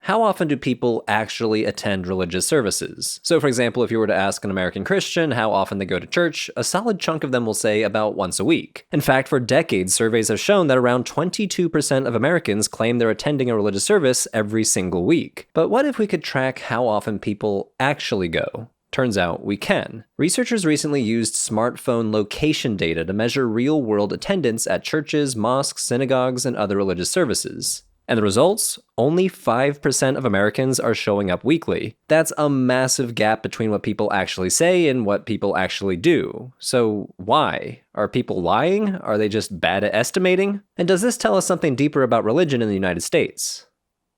how often do people actually attend religious services? So for example, if you were to ask an American Christian how often they go to church, a solid chunk of them will say about once a week. In fact, for decades, surveys have shown that around 22% of Americans claim they're attending a religious service every single week. But what if we could track how often people actually go? Turns out we can. Researchers recently used smartphone location data to measure real-world attendance at churches, mosques, synagogues, and other religious services. And the results? Only 5% of Americans are showing up weekly. That's a massive gap between what people actually say and what people actually do. So why? Are people lying? Are they just bad at estimating? And does this tell us something deeper about religion in the United States?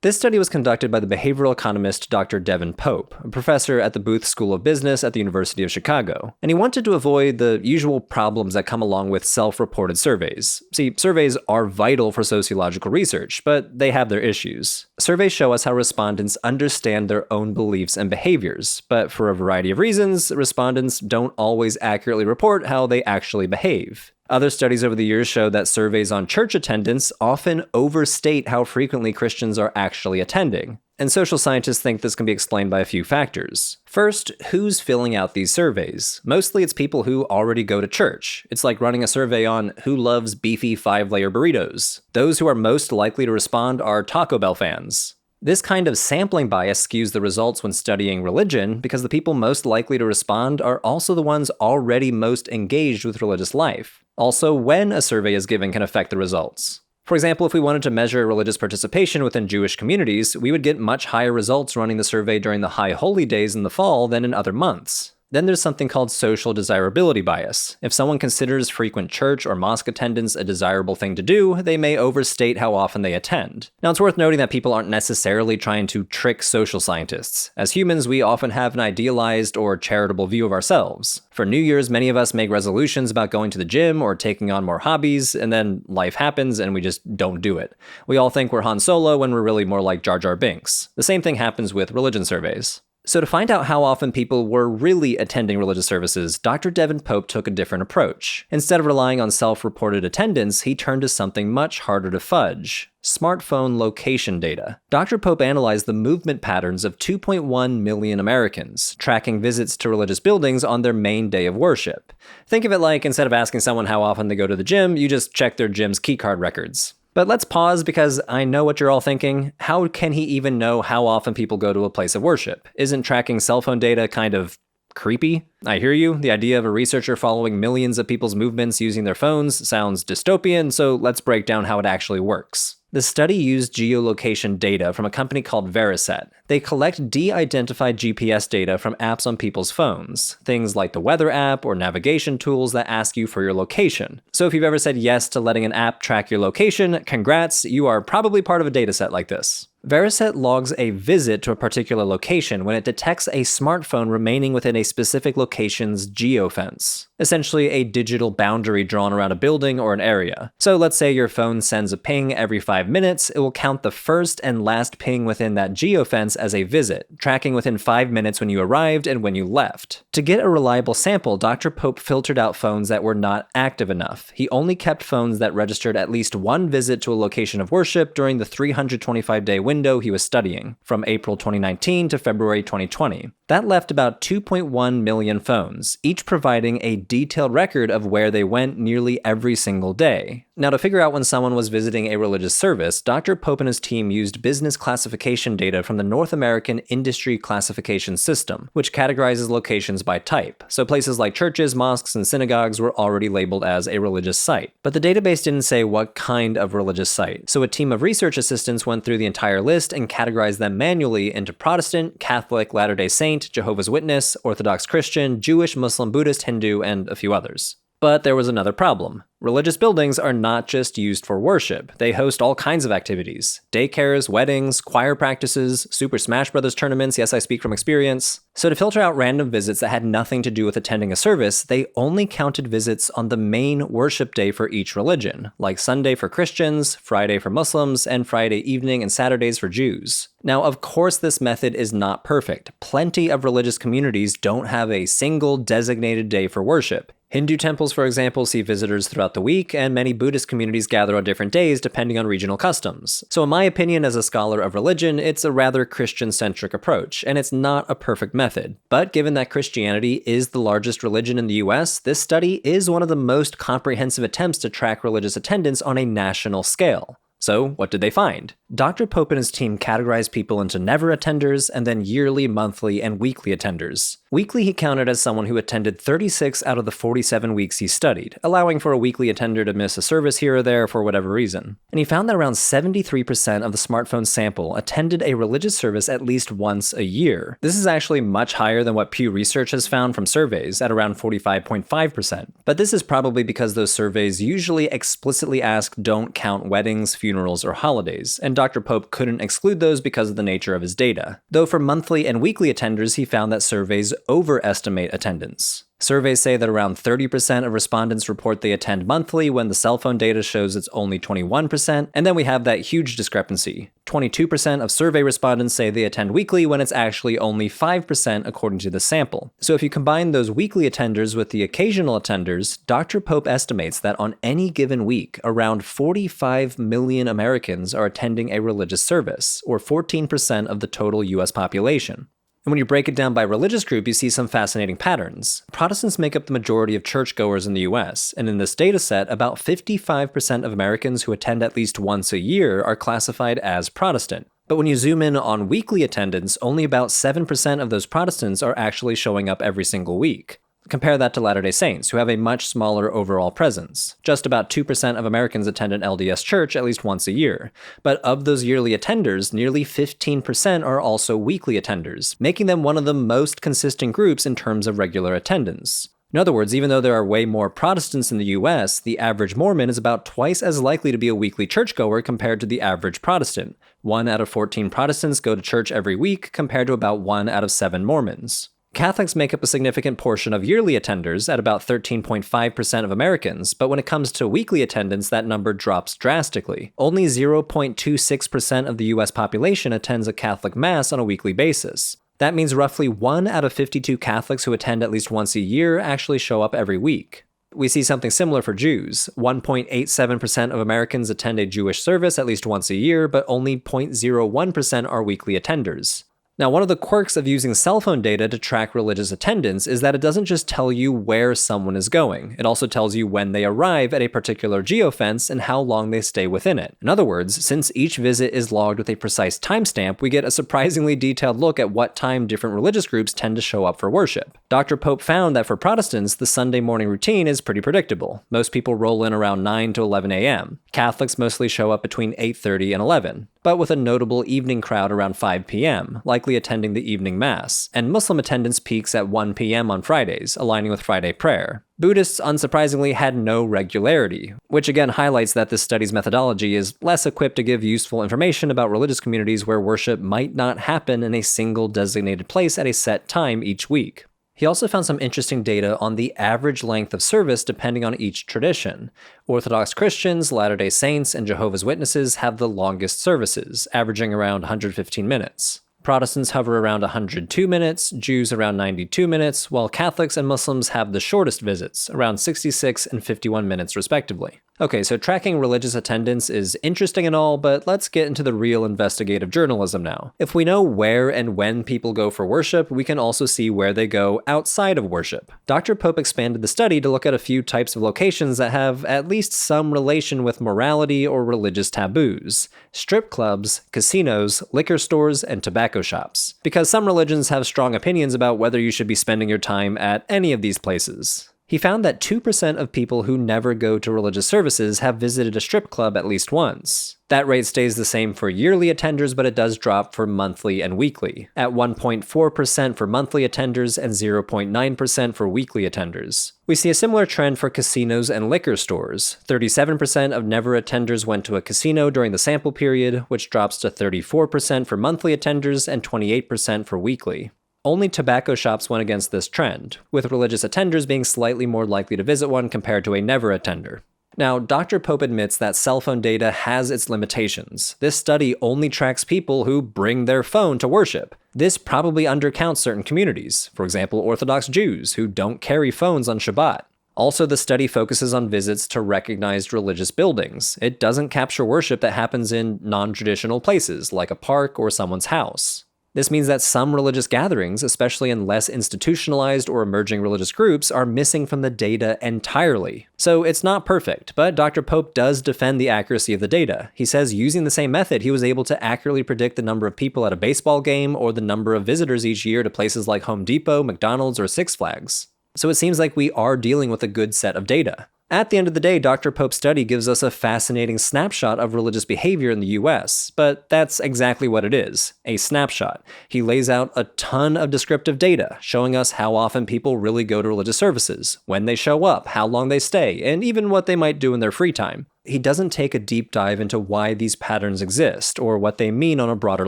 This study was conducted by the behavioral economist Dr. Devin Pope, a professor at the Booth School of Business at the University of Chicago, and he wanted to avoid the usual problems that come along with self-reported surveys. See, surveys are vital for sociological research, but they have their issues. Surveys show us how respondents understand their own beliefs and behaviors, but for a variety of reasons, respondents don't always accurately report how they actually behave. Other studies over the years show that surveys on church attendance often overstate how frequently Christians are actually attending. And social scientists think this can be explained by a few factors. First, who's filling out these surveys? Mostly it's people who already go to church. It's like running a survey on who loves beefy 5-layer burritos. Those who are most likely to respond are Taco Bell fans. This kind of sampling bias skews the results when studying religion because the people most likely to respond are also the ones already most engaged with religious life. Also, when a survey is given can affect the results. For example, if we wanted to measure religious participation within Jewish communities, we would get much higher results running the survey during the high holy days in the fall than in other months. Then there's something called social desirability bias. If someone considers frequent church or mosque attendance a desirable thing to do, they may overstate how often they attend. Now, it's worth noting that people aren't necessarily trying to trick social scientists. As humans, we often have an idealized or charitable view of ourselves. For New Year's, many of us make resolutions about going to the gym or taking on more hobbies, and then life happens and we just don't do it. We all think we're Han Solo when we're really more like Jar Jar Binks. The same thing happens with religion surveys. So to find out how often people were really attending religious services, Dr. Devin Pope took a different approach. Instead of relying on self-reported attendance, he turned to something much harder to fudge: smartphone location data. Dr. Pope analyzed the movement patterns of 2.1 million Americans, tracking visits to religious buildings on their main day of worship. Think of it like instead of asking someone how often they go to the gym, you just check their gym's keycard records. But let's pause because I know what you're all thinking. How can he even know how often people go to a place of worship? Isn't tracking cell phone data kind of creepy? I hear you. The idea of a researcher following millions of people's movements using their phones sounds dystopian, so let's break down how it actually works. The study used geolocation data from a company called Veriset. They collect de-identified GPS data from apps on people's phones, things like the weather app or navigation tools that ask you for your location. So if you've ever said yes to letting an app track your location, congrats, you are probably part of a dataset like this. Veriset logs a visit to a particular location when it detects a smartphone remaining within a specific location's geofence, essentially a digital boundary drawn around a building or an area. So let's say your phone sends a ping every 5 minutes, it will count the first and last ping within that geofence as a visit, tracking within 5 minutes when you arrived and when you left. To get a reliable sample, Dr. Pope filtered out phones that were not active enough. He only kept phones that registered at least one visit to a location of worship during the 325-day window he was studying, from April 2019 to February 2020. That left about 2.1 million phones, each providing a detailed record of where they went nearly every single day. Now, to figure out when someone was visiting a religious service, Dr. Pope and his team used business classification data from the North American Industry Classification System, which categorizes locations by type. So places like churches, mosques, and synagogues were already labeled as a religious site. But the database didn't say what kind of religious site, so a team of research assistants went through the entire list and categorized them manually into Protestant, Catholic, Latter-day Saint, Jehovah's Witness, Orthodox Christian, Jewish, Muslim, Buddhist, Hindu, and a few others. But there was another problem. Religious buildings are not just used for worship. They host all kinds of activities: daycares, weddings, choir practices, Super Smash Bros. Tournaments, yes, I speak from experience. So to filter out random visits that had nothing to do with attending a service, they only counted visits on the main worship day for each religion, like Sunday for Christians, Friday for Muslims, and Friday evening and Saturdays for Jews. Now, of course, this method is not perfect. Plenty of religious communities don't have a single designated day for worship. Hindu temples, for example, see visitors throughout the week, and many Buddhist communities gather on different days depending on regional customs. So in my opinion, as a scholar of religion, it's a rather Christian-centric approach, and it's not a perfect method. But given that Christianity is the largest religion in the US, this study is one of the most comprehensive attempts to track religious attendance on a national scale. So, what did they find? Dr. Pope and his team categorized people into never attenders and then yearly, monthly, and weekly attenders. Weekly he counted as someone who attended 36 out of the 47 weeks he studied, allowing for a weekly attender to miss a service here or there for whatever reason. And he found that around 73% of the smartphone sample attended a religious service at least once a year. This is actually much higher than what Pew Research has found from surveys, at around 45.5%. But this is probably because those surveys usually explicitly ask don't count weddings, funerals, or holidays, and Dr. Pope couldn't exclude those because of the nature of his data. Though for monthly and weekly attenders, he found that surveys overestimate attendance. Surveys say that around 30% of respondents report they attend monthly when the cell phone data shows it's only 21%, and then we have that huge discrepancy. 22% of survey respondents say they attend weekly when it's actually only 5% according to the sample. So if you combine those weekly attenders with the occasional attenders, Dr. Pope estimates that on any given week, around 45 million Americans are attending a religious service, or 14% of the total US population. And when you break it down by religious group, you see some fascinating patterns. Protestants make up the majority of churchgoers in the US, and in this data set, about 55% of Americans who attend at least once a year are classified as Protestant. But when you zoom in on weekly attendance, only about 7% of those Protestants are actually showing up every single week. Compare that to Latter-day Saints, who have a much smaller overall presence. Just about 2% of Americans attend an LDS church at least once a year. But of those yearly attenders, nearly 15% are also weekly attenders, making them one of the most consistent groups in terms of regular attendance. In other words, even though there are way more Protestants in the US, the average Mormon is about twice as likely to be a weekly churchgoer compared to the average Protestant. 1 out of 14 Protestants go to church every week, compared to about 1 out of 7 Mormons. Catholics make up a significant portion of yearly attenders at about 13.5% of Americans, but when it comes to weekly attendance, that number drops drastically. Only 0.26% of the US population attends a Catholic Mass on a weekly basis. That means roughly 1 out of 52 Catholics who attend at least once a year actually show up every week. We see something similar for Jews. 1.87% of Americans attend a Jewish service at least once a year, but only 0.01% are weekly attenders. Now, one of the quirks of using cell phone data to track religious attendance is that it doesn't just tell you where someone is going. It also tells you when they arrive at a particular geofence and how long they stay within it. In other words, since each visit is logged with a precise timestamp, we get a surprisingly detailed look at what time different religious groups tend to show up for worship. Dr. Pope found that for Protestants, the Sunday morning routine is pretty predictable. Most people roll in around 9 to 11 a.m. Catholics mostly show up between 8:30 and 11. But with a notable evening crowd around 5 p.m., likely attending the evening mass, and Muslim attendance peaks at 1 p.m. on Fridays, aligning with Friday prayer. Buddhists, unsurprisingly, had no regularity, which again highlights that this study's methodology is less equipped to give useful information about religious communities where worship might not happen in a single designated place at a set time each week. He also found some interesting data on the average length of service depending on each tradition. Orthodox Christians, Latter-day Saints, and Jehovah's Witnesses have the longest services, averaging around 115 minutes. Protestants hover around 102 minutes, Jews around 92 minutes, while Catholics and Muslims have the shortest visits, around 66 and 51 minutes respectively. Okay, so tracking religious attendance is interesting and all, but let's get into the real investigative journalism now. If we know where and when people go for worship, we can also see where they go outside of worship. Dr. Pope expanded the study to look at a few types of locations that have at least some relation with morality or religious taboos: strip clubs, casinos, liquor stores, and tobacco shops. Because some religions have strong opinions about whether you should be spending your time at any of these places. He found that 2% of people who never go to religious services have visited a strip club at least once. That rate stays the same for yearly attenders, but it does drop for monthly and weekly, at 1.4% for monthly attenders and 0.9% for weekly attenders. We see a similar trend for casinos and liquor stores. 37% of never attenders went to a casino during the sample period, which drops to 34% for monthly attenders and 28% for weekly. Only tobacco shops went against this trend, with religious attenders being slightly more likely to visit one compared to a never attender. Now, Dr. Pope admits that cell phone data has its limitations. This study only tracks people who bring their phone to worship. This probably undercounts certain communities, for example, Orthodox Jews, who don't carry phones on Shabbat. Also, the study focuses on visits to recognized religious buildings. It doesn't capture worship that happens in non-traditional places, like a park or someone's house. This means that some religious gatherings, especially in less institutionalized or emerging religious groups, are missing from the data entirely. So it's not perfect, but Dr. Pope does defend the accuracy of the data. He says using the same method, he was able to accurately predict the number of people at a baseball game or the number of visitors each year to places like Home Depot, McDonald's, or Six Flags. So it seems like we are dealing with a good set of data. At the end of the day, Dr. Pope's study gives us a fascinating snapshot of religious behavior in the US, but that's exactly what it is, a snapshot. He lays out a ton of descriptive data, showing us how often people really go to religious services, when they show up, how long they stay, and even what they might do in their free time. He doesn't take a deep dive into why these patterns exist, or what they mean on a broader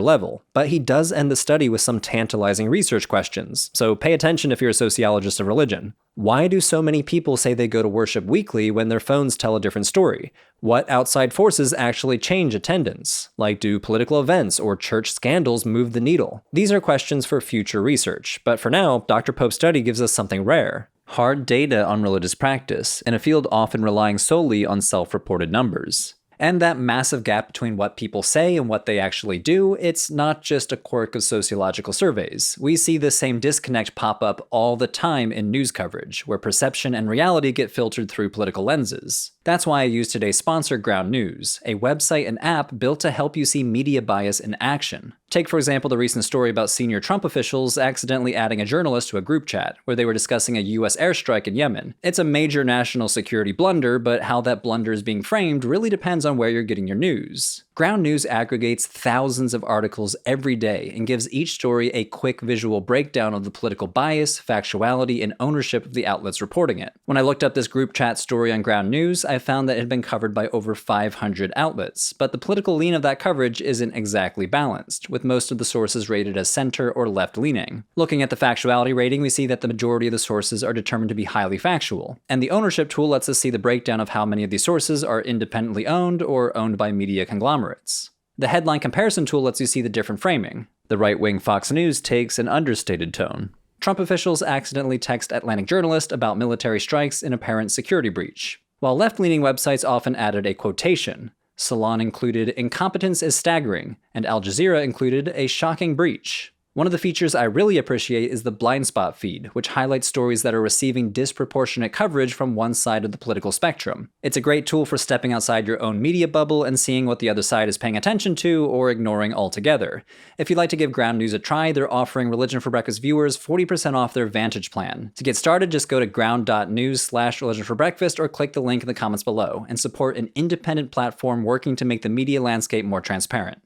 level, but he does end the study with some tantalizing research questions, so pay attention if you're a sociologist of religion. Why do so many people say they go to worship weekly when their phones tell a different story? What outside forces actually change attendance? Like, do political events or church scandals move the needle? These are questions for future research, but for now, Dr. Pope's study gives us something rare: hard data on religious practice, in a field often relying solely on self-reported numbers. And that massive gap between what people say and what they actually do, it's not just a quirk of sociological surveys. We see this same disconnect pop up all the time in news coverage, where perception and reality get filtered through political lenses. That's why I use today's sponsor, Ground News, a website and app built to help you see media bias in action. Take, for example, the recent story about senior Trump officials accidentally adding a journalist to a group chat, where they were discussing a US airstrike in Yemen. It's a major national security blunder, but how that blunder is being framed really depends on where you're getting your news. Ground News aggregates thousands of articles every day and gives each story a quick visual breakdown of the political bias, factuality, and ownership of the outlets reporting it. When I looked up this group chat story on Ground News, I found that it had been covered by over 500 outlets, but the political lean of that coverage isn't exactly balanced, with most of the sources rated as center or left-leaning. Looking at the factuality rating, we see that the majority of the sources are determined to be highly factual, and the ownership tool lets us see the breakdown of how many of these sources are independently owned or owned by media conglomerates. The headline comparison tool lets you see the different framing. The right-wing Fox News takes an understated tone. Trump officials accidentally text Atlantic journalist about military strikes in apparent security breach, while left-leaning websites often added a quotation. Salon included "incompetence is staggering," and Al Jazeera included "a shocking breach." One of the features I really appreciate is the blind spot feed, which highlights stories that are receiving disproportionate coverage from one side of the political spectrum. It's a great tool for stepping outside your own media bubble and seeing what the other side is paying attention to or ignoring altogether. If you'd like to give Ground News a try, they're offering Religion for Breakfast viewers 40% off their Vantage plan. To get started, just go to ground.news/Religion for Breakfast or click the link in the comments below and support an independent platform working to make the media landscape more transparent.